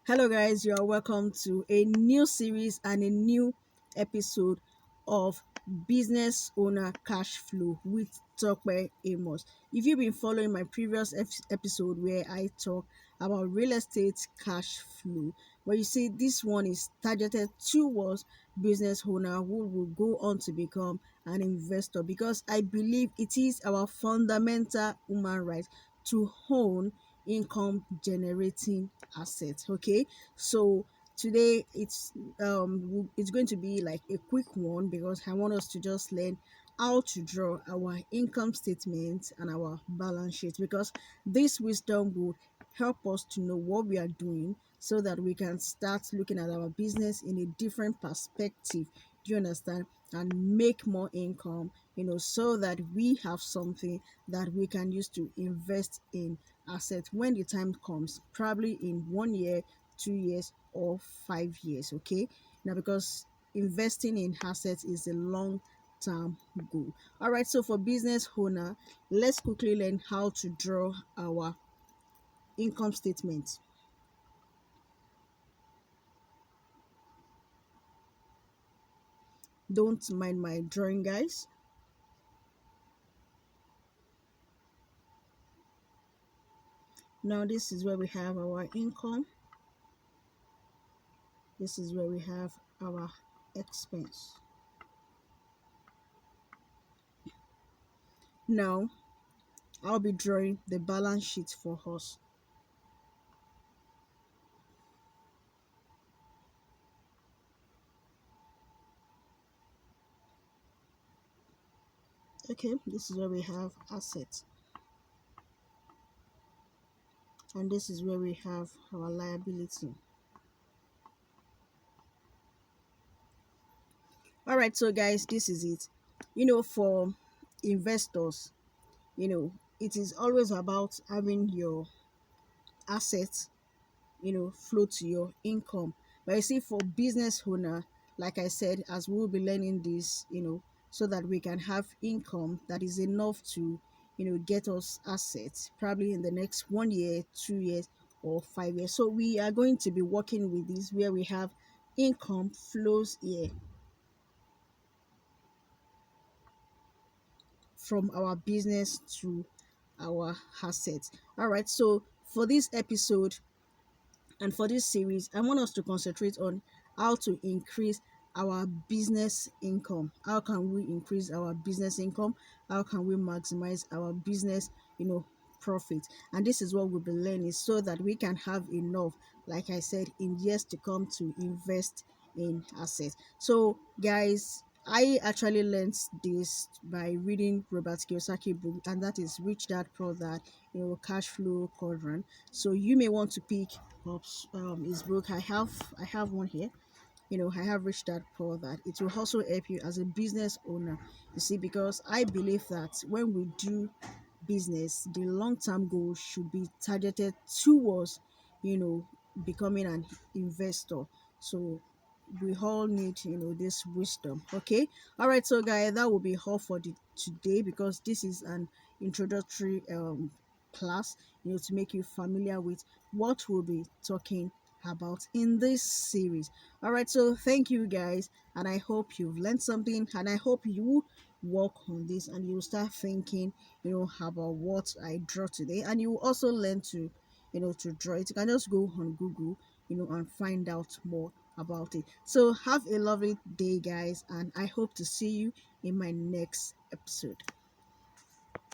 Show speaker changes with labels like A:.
A: Hello, guys. You are welcome to a new series and a new episode of Business Owner Cash Flow with Tokwe Amos. If you've been following my previous episode where I talk about real estate cash flow, where you see this one is targeted towards business owner who will go on to become an investor, because I believe it is our fundamental human right to own income generating assets. Okay, so today it's going to be like a quick one, because I want us to just learn how to draw our income statement and our balance sheet, because this wisdom will help us to know what we are doing so that we can start looking at our business in a different perspective. Do you understand? And make more income, so that we have something that we can use to invest in assets when the time comes, probably in 1 year, 2 years, or 5 years. Okay, now, because investing in assets is a long term goal. All right, so for business owner, let's quickly learn how to draw our income statement. Don't mind my drawing, guys. Now, this is where we have our income. This is where we have our expense. Now, I'll be drawing the balance sheet for us. Okay, this is where we have assets, and this is where we have our liability. All right, so guys, this is it. For investors, it is always about having your assets, flow to your income. But you see, for business owner, like I said, as we'll be learning this, so that we can have income that is enough to, get us assets, probably in the next 1 year, 2 years, or 5 years. So we are going to be working with this where we have income flows here from our business to our assets. All right, so for this episode, and for this series, I want us to concentrate on how to increase our business income. How can we increase our business income? How can we maximize our business, profit? And this is what we'll be learning, so that we can have enough, like I said, in years to come, to invest in assets. So, guys, I actually learned this by reading Robert Kiyosaki book, and that is Rich Dad Poor Dad, Cash Flow Quadrant. So you may want to pick up his book. I have one here. I have Rich Dad Poor Dad. It will also help you as a business owner. You see, because I believe that when we do business, the long term goal should be targeted towards, you know, becoming an investor. So we all need, this wisdom. Okay. All right. So, guys, that will be all for today, because this is an introductory class, to make you familiar with what we'll be talking about in this series. All right. So, thank you, guys, and I hope you've learned something, and I hope you work on this and you start thinking, about what I draw today, and you will also learn to, to draw it. You can just go on Google, and find out more about it. So have a lovely day, guys, and I hope to see you in my next episode.